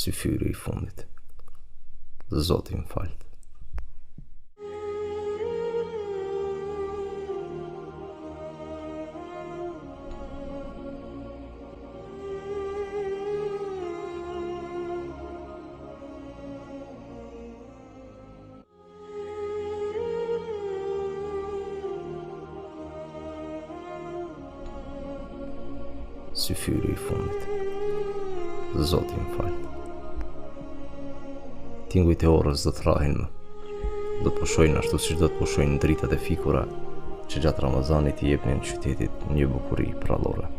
si fyri I fundit. Zoti më fal. Si fyri I fundit. Zoti më fal. Tingujt e orës do të rrahin më. Do të pushojnë ashtu siç do të pushojnë dritat e fikura që gjatë Ramazanit I jepnin qytetit një bukuri prallore.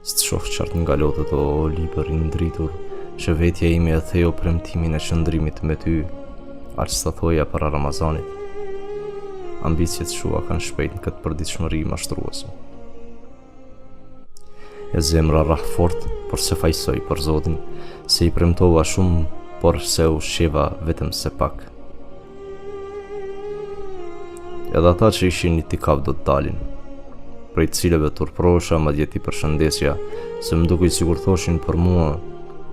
S'të shoh qartë nga lotët o libër I ndritur, që vetja ime e theu premtimin e qëndrimit me ty, aq sa thoja para Ramazanit. Ambicjet shua kanë shpejt në këtë përditshmëri mashtruese. E zemra rrah fort, por se fajsoj për Zotin, se I premtova shumë, por se u sheva vetëm se pak. Edhe ata që ishin I tikav do të dalin, prej cilëve turprosha madje I përshëndesja, se më dukej sikur thoshin për mua,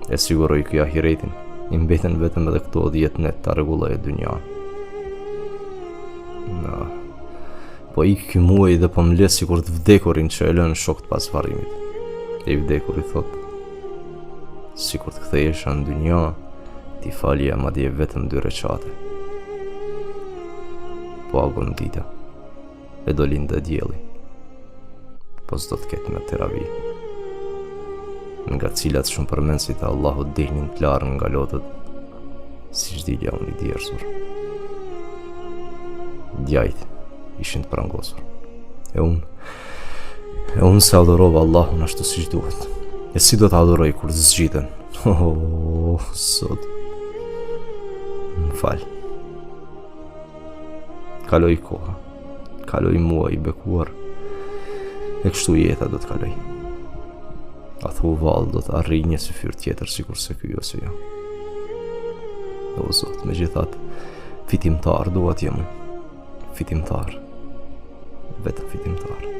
e siguroj ky ahiretin, I mbeten vetëm edhe këto 10 net ta rregulloj dynja. Po I ky muaj dhe po më le sikur të vdekurin që e lën shokët pas varrimit. E I vdekur I thot, sikur të kthehesha në dynja, ti falja madje vetëm 2 recate. Po agon dita, e do lindë dielli, po s'do të ketë me teravi, nga cilat shumë përmendësit e Allahut delnin të larë nga lotët, si dilja unë I djersur. Djajt ishin të prangosur, e unë se adhurova Allahun ashtu siç duhet. E si do të adhuroj kur të zgjiten? Sot. Më fal. Kaloi koha, kaloi muaj I bekuar, e kështu jeta do të kaloj. A thu vallë do të arrij një syfyr tjetër sikur se ky ose jo. O Zot, megjithatë, fitimtar dua të jem. Fitimtar. Vetëm fitimtar.